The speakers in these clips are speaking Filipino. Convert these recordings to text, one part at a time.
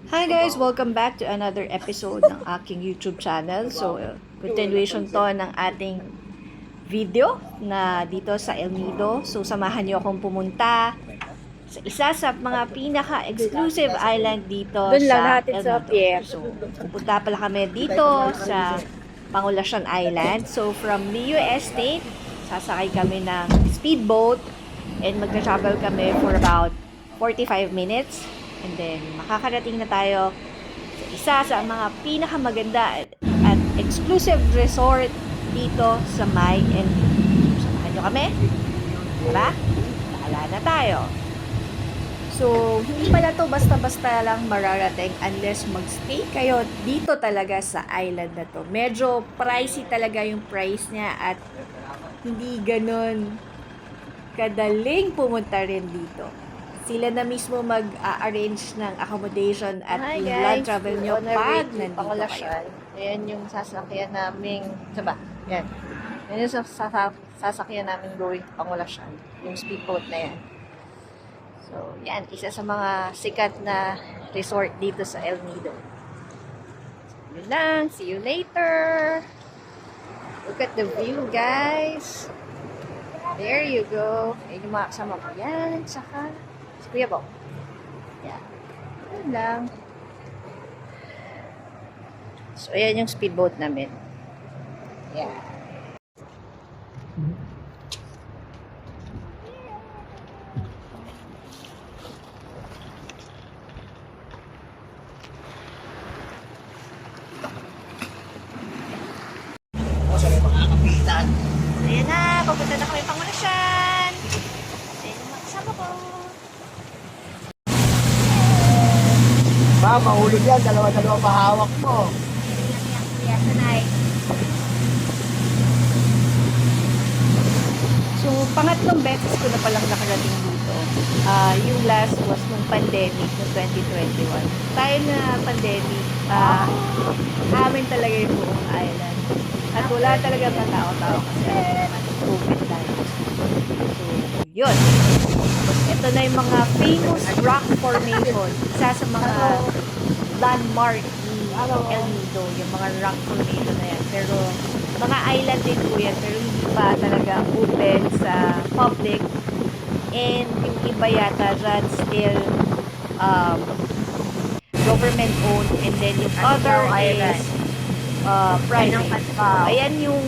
Hi guys! Welcome back to another episode ng aking YouTube channel. So, continuation to ng ating video na dito sa El Nido. So, samahan niyo akong pumunta sa isa sa mga pinaka-exclusive island dito sa El Nido. So, pupunta pala kami dito sa Pangulacion Island. So, from Leo Estate, sasakay kami ng speedboat and magta-travel kami for about 45 minutes. And then, makakarating na tayo sa isa sa mga pinakamaganda at exclusive resort dito sa May and samahan nyo kami. Tara, bahala na tayo. So, hindi pala to basta-basta lang mararating unless magstay kayo dito talaga sa island na to. Medyo pricey talaga yung price niya at hindi ganun kadaling pumunta rin dito. Sila na mismo mag-arrange ng accommodation at yung land travel nyo pag nandito kayo. Ayan yung sasakyan namin, diba? Yan. Yan yung sasakyan namin going Pangulacion. Yung speedboat na yan. So, yan. Isa sa mga sikat na resort dito sa El Nido. So, yun lang. See you later. Look at the view, guys. There you go. Ayun yung mga kasama ko. Yan. Saka si Kuya Bong. Yan. Yun lang. So, ayan yung speedboat namin. Yan. Ayan na, papunta na kami Pangulacion. Ayan yung mga kasama ko. Ba, mahulog yan. Dalawa-dalawa pahawak mo. Yan, sanay. So, pangatlong beses ko na palang nakarating dito. Yung last was nung pandemic, noong 2021. Tayo na pandemic, amin talaga yung buong island. At wala talaga matao-tao kasi COVID tayo. So, yun. Ito na yung mga famous rock formation. Isa sa mga landmark ni El Nido, yung mga rock formation na yan. Pero, mga island din po yan, pero hindi pa talaga open sa public. And yung iba yata dyan still government owned, and then yung other is private. Ayan yung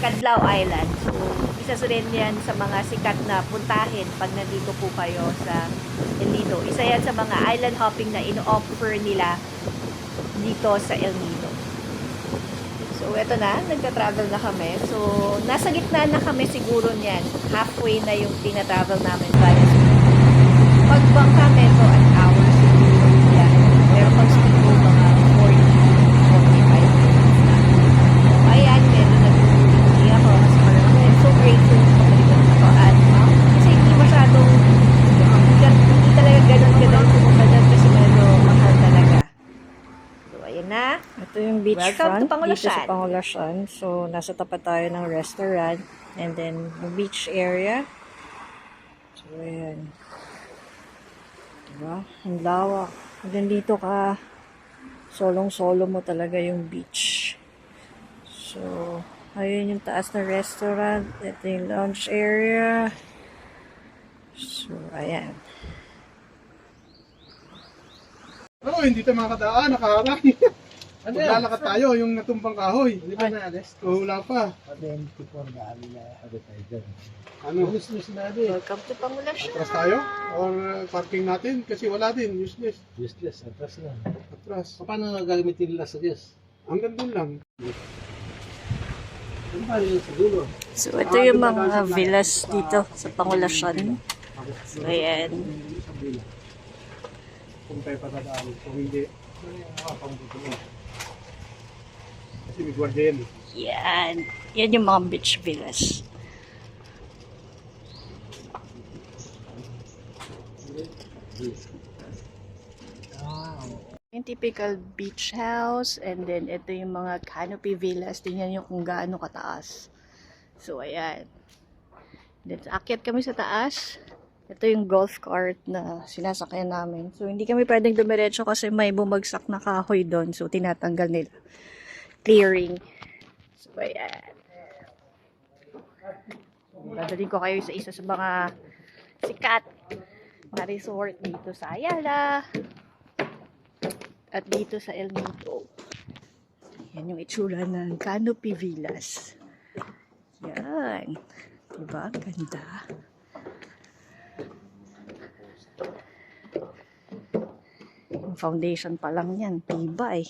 Cadlao Island. So, isa rin yan sa mga sikat na puntahin pag nandito po kayo sa El Nido. Isa yan sa mga island hopping na ino-offer nila dito sa El Nido. So, eto na. Nagta-travel na kami. So, nasa gitna na kami siguro niyan. Halfway na yung tina-travel namin. Pag bangka medyo an hour siguro yan. Pero pag speedboat mga 40-45 minutes na. Ayan, medyo nag-uuli ako. Kasi parang I'm so grateful sa pagkalitan ako. At kasi hindi masyadong hindi talaga ganun pumunta dyan kasi medyo mahal talaga. So, ayan na. Ito yung beachfront Welcome to dito Pangulacion. sa Pangulacion. So, nasa tapat tayo ng restaurant. And then, yung beach area. So, ayan. Diba? Ang lawak. And then, dito ka, solong-solo mo talaga yung beach. So, ayun yung taas na restaurant. Ito yung lounge area. So, ayan. Oo, hindi tayo makakadaan. Nakaharang. Maglalakad tayo, yung natumbang kahoy. Hindi ba na-alis? Wala pa. 24 na tayo dyan. Ano? Useless na din. Welcome to Pangulacion. Atras tayo? Or parking natin? Kasi wala din. Useless. Useless, atras na. Atras. Paano gagamitin nila sa Diyos? Hanggang doon lang. Ano ba yun sa dulo? So, ito yung mga villas dito sa Pangulacion. So, ayan. Kung tayo patadaan. Kung hindi, kasi may gwardiya yan. Yan. Yan yung mga beach villas. Yung typical beach house, and then ito yung mga canopy villas. Tingnan nyo kung gaano kataas. So, ayan. Then, aakyat kami sa taas. Ito yung golf cart na sinasakyan namin. So, hindi kami pwedeng dumiretso kasi may bumagsak na kahoy doon. So, tinatanggal nila. Clearing. So, ayan. Dadalhin ko kayo sa isa sa mga sikat na resort dito sa Ayala at dito sa El Nido. Yan yung itsura ng Canopy Villas. Yan. Diba? Ganda. Yung foundation pa lang yan. Tibay.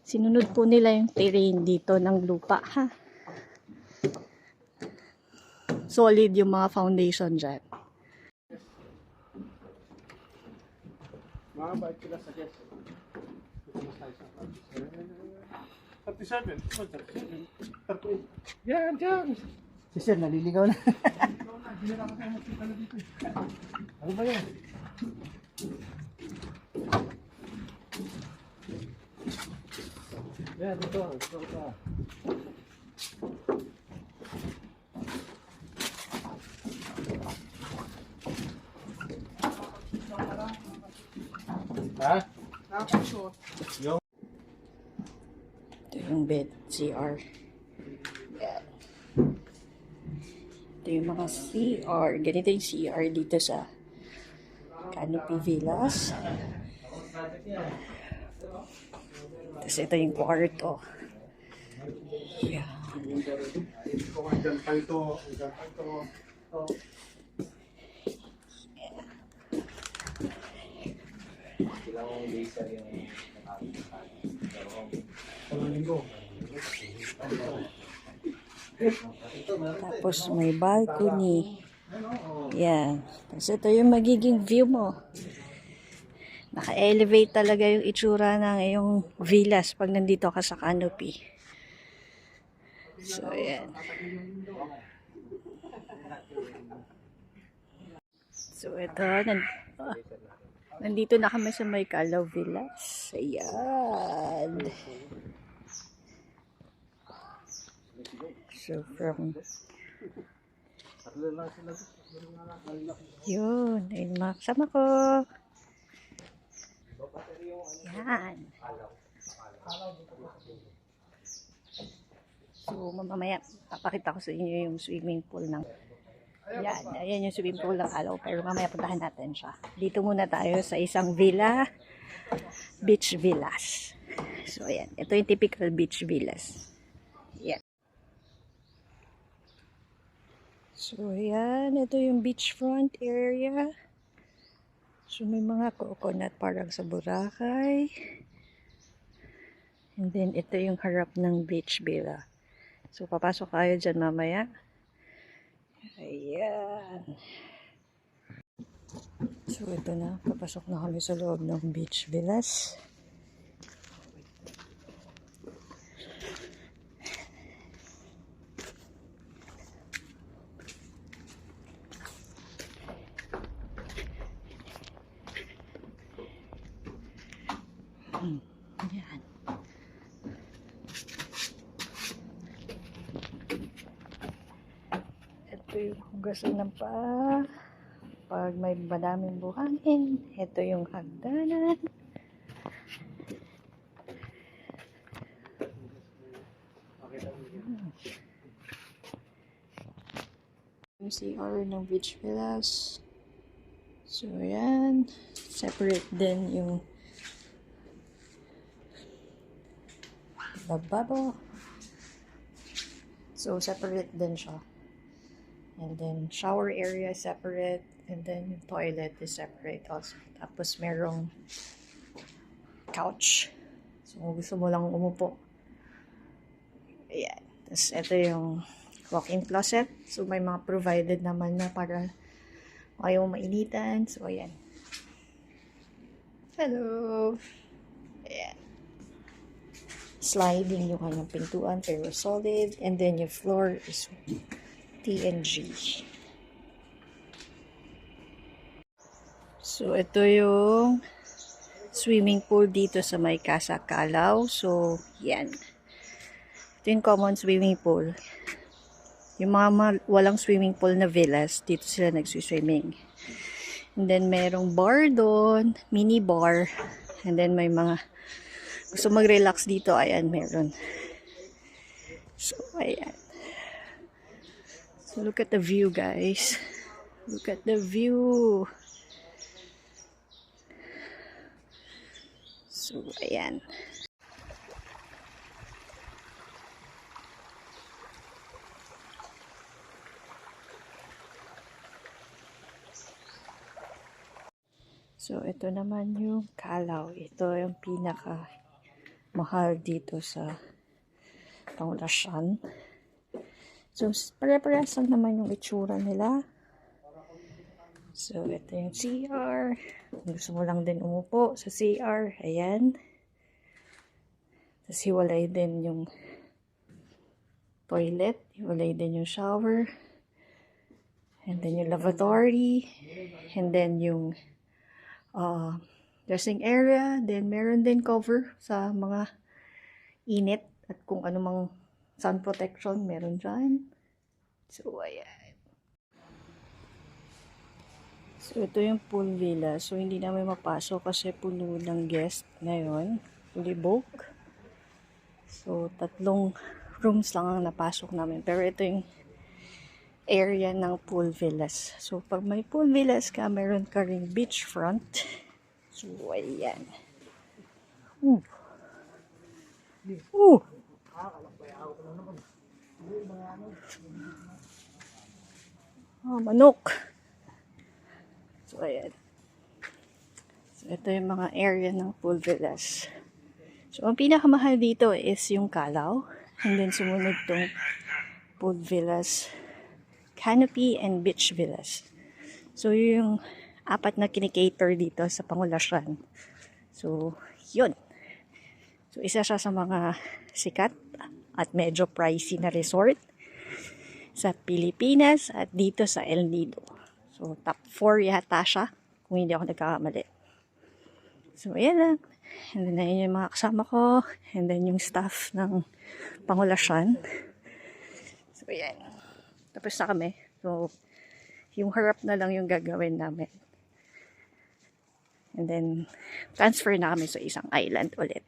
Sinunod po nila yung terrain dito ng lupa, ha? Solid yung mga foundation dyan. Mga bike sila sa guest. 37. 37. Yan, yan. Si Sir, naliligaw na. Ano ba yan? Yan, dito. Dito ka. Ha? Ito yung bed, CR. Yan. Ito yung mga CR. Ganito yung CR dito sa Canopy Villas. Tapos ito yung kwarto. Yan. Hanggang pa ito. Hanggang pa ito. Tapos may balcony. Yan. Tapos ito yung magiging view mo. Naka-elevate talaga yung itsura ng iyong villas pag nandito ka sa Canopy. So, yan. So, ito. Nandito na kami sa may Calaw Villas. Ayan. So, from... Yun. Ayun, mga kasama ko. Yan. So, mamaya, papakita ko sa inyo yung swimming pool ng... Yan. Ayan yung swimming pool ng Calaw. Pero mamaya puntahan natin siya. Dito muna tayo sa isang villa. Beach villas. So, ayan. Ito yung typical beach villas. Yan. So, ayan. Ito yung beachfront area. So, may mga coconut parang sa Boracay. And then, ito yung harap ng beach villa. So, papasok tayo dyan mamaya. Ayan. So, ito na. Papasok na kami sa loob ng beach villas. Ayan. Ito yung hugasan ng paa. Pag may madaming buhangin, ito yung hagdanan. Yung CR ng beach villas. So, ayan. Separate din yung lababo. So, separate din siya. And then, shower area separate. And then, yung toilet is separate also. Tapos, merong couch. So, kung gusto mo lang umupo. Ayan. Tapos, ito yung walk-in closet. So, may mga provided naman na para ayaw mainitan. So, ayan. Hello! Ayan. Sliding yung kanyang pintuan, pero solid. And then, yung floor is TNG. So, ito yung swimming pool dito sa may Casa Calaw. So, yan. Ito yung common swimming pool. Yung mga walang swimming pool na villas, dito sila nagsiswimming. And then, merong bar doon, mini bar. And then, may mga gusto mag-relax dito, ayan, meron. So, ayan. So, look at the view, guys. Look at the view. So, ayan. So, ito naman yung Kalaw. Ito yung pinaka mahal dito sa Pangasinan. So, pare-parehas lang naman yung itsura nila. So, ito yung CR. Kung gusto mo lang din umupo sa CR, ayan. Tapos, hiwalay din yung toilet. Hiwalay din yung shower. And then, yung lavatory. And then, yung dressing area. Then, meron din cover sa mga init at kung anumang sun protection meron dyan. So, ayan. So, ito yung pool villa. So, hindi namin mapasok kasi puno ng guest ngayon. Fully booked. So, 3 rooms lang ang napasok namin. Pero ito yung area ng pool villas. So, pag may pool villas ka, meron ka ring beachfront. So, ayan. Manok. So, ayan. So, ito yung mga area ng pool villas. So, ang pinakamahal dito is yung Kalaw. And then, sumunod tong pool villas, Canopy, and beach villas. So, yung 4 na kinikater dito sa Pangasinan. So, yun. So, isa siya sa mga sikat at medyo pricey na resort sa Pilipinas at dito sa El Nido. So, top 4 yata siya kung hindi ako nagkakamali. So, ayan lang. And then, ayun yung mga kasama ko. And then, yung staff ng Pangasinan. So, ayan. Tapos na kami. So, yung harap na lang yung gagawin namin. And then, transfer na kami sa isang island ulit.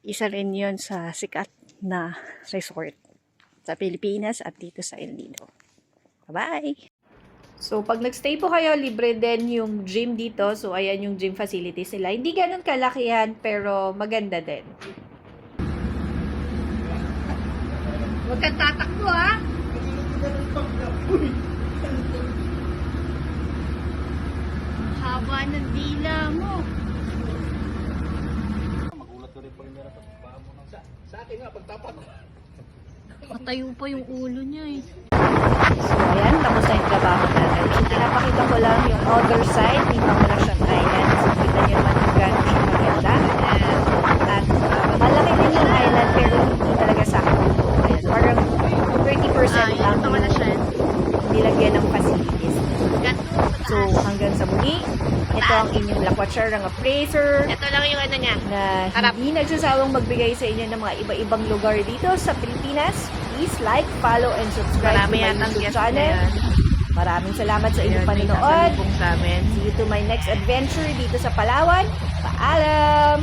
Isa rin yun sa sikat na resort sa Pilipinas at dito sa El Nido. Bye-bye! So, pag nagstay po kayo, libre din yung gym dito. So, ayan yung gym facilities nila. Hindi ganun kalakihan, pero maganda din. Huwag kang tatakbo, ha? Ang haba ng dila mo. Magulat ko rin pa rin meron sa paa mo. Sa akin nga, pagtapat. Matayo pa yung ulo niya eh. So, ayan, tapos na yung trabaho natin. So, pinapakita ko lang yung other side ng Pangasinan Island. So, kita nyo naman kung gano'n siya maganda. At malaki din yung island, pero hindi talaga sa akin. Ayan, parang 30% lang yung nilagyan ng facilities. So, hanggang sa muli, ito ang inyong lakwatsyarang appraiser. Ito lang yung ano niya. Na hindi nagsasawang magbigay sa inyo ng mga iba-ibang lugar dito sa Pilipinas. Please like, follow, and subscribe Marami to my yatang YouTube guest channel. ngayon. Maraming salamat sa inyong Ayun, may panonood. nasalubong sa amin. See you to my next adventure dito sa Palawan. Paalam!